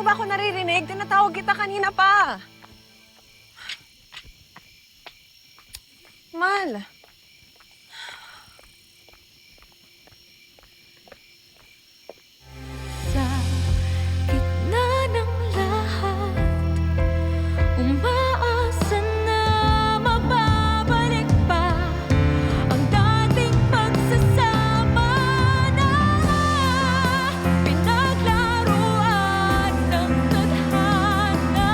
ba ako naririnig? Tinatawag kita kanina pa. Mal. Sa gitna ng lahat, umaasa na mababalik pa ang dating pagsasama na pinaglaruan ng tadhana.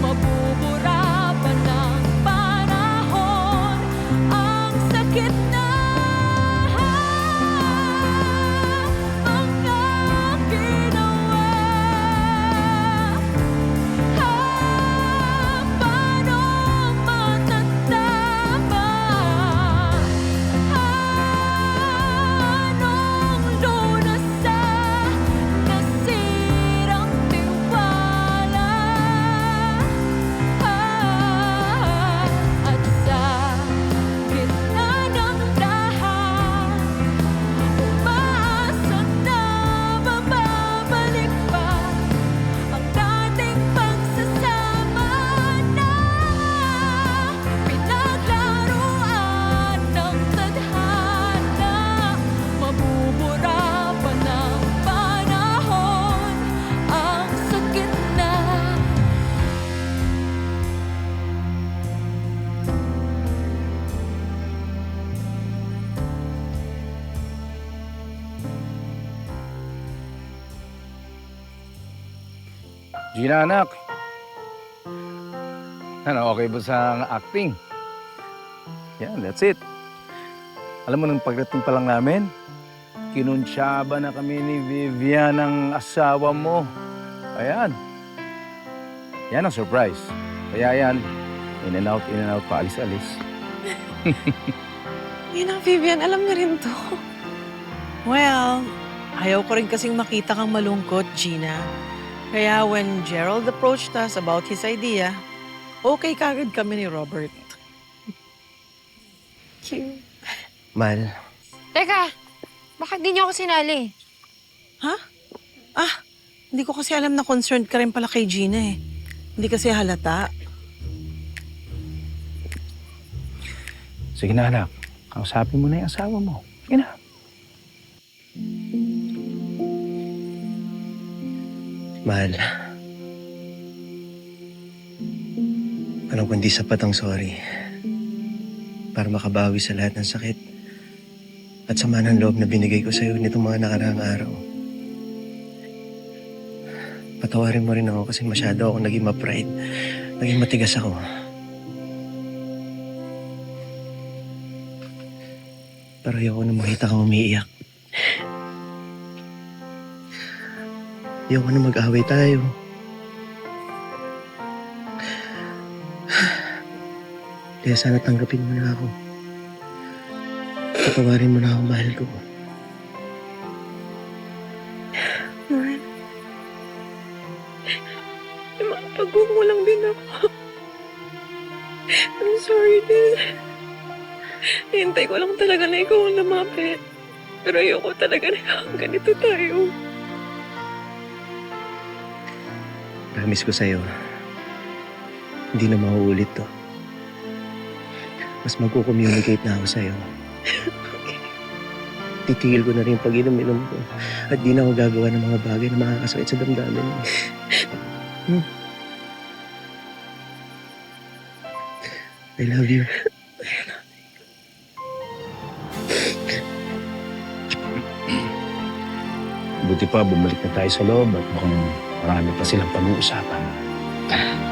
Mabubura pa ng panahon ang sakit na mga ginawa. Paano matatama? Anong lunas sa nasirang tiwala? At sa gitna ng lahat, umaasa na mababalik pa ang dating pagsasama na pinaglaruan ng tadhana. Mabubura pa ng panahon ang sakit na. Gina, anak. Ano, okay ba sa acting? Yan, that's it. Alam mo, nung pagdating pa lang namin, kinunsyaba na kami ni Vivian ng asawa mo. Ayan. Yan ang surprise. Kaya yan, in and out, paalis-alis. Yan ang Vivian, alam niya rin to. Well, ayaw ko rin kasing makita kang malungkot, Gina. Kaya when Gerald approached us about his idea, okay kagad kami ni Robert. Mal, Teka, bakit di niyo ako sinali? Ha? Hindi ko kasi alam na concerned ka rin pala kay Gina eh. Hindi kasi halata. Sige na, anak. Kausapin mo na yung asawa mo. Sige na. mahal. Alam ko hindi sapat ang sorry para makabawi sa lahat ng sakit at sama ng loob na binigay ko sa'yo nitong mga nakaraang araw. Patawarin mo rin ako kasi masyado ako naging ma-pride. Naging matigas ako. Pero ayoko na makita kang umiiyak. Ayoko na mag-away tayo. Kaya sana tanggapin mo na ako. Patawarin mo na ako, mahal ko. Mahal. Mapagmumulang din ako. I'm sorry din. Hintay ko lang talaga na ikaw ang lumapit. Pero ayoko talaga na ganito tayo. Promise ko sa'yo, hindi na mauulit to. Mas magko-communicate na ako sa'yo. Titigil ko na rin yung pag-inom-inom ko. At di na ako gagawa ng mga bagay na makakasakit sa damdamin mo. I love you. Buti pa, bumalik na tayo sa loob at mukhang marami pa silang pag-uusapan. Mahal.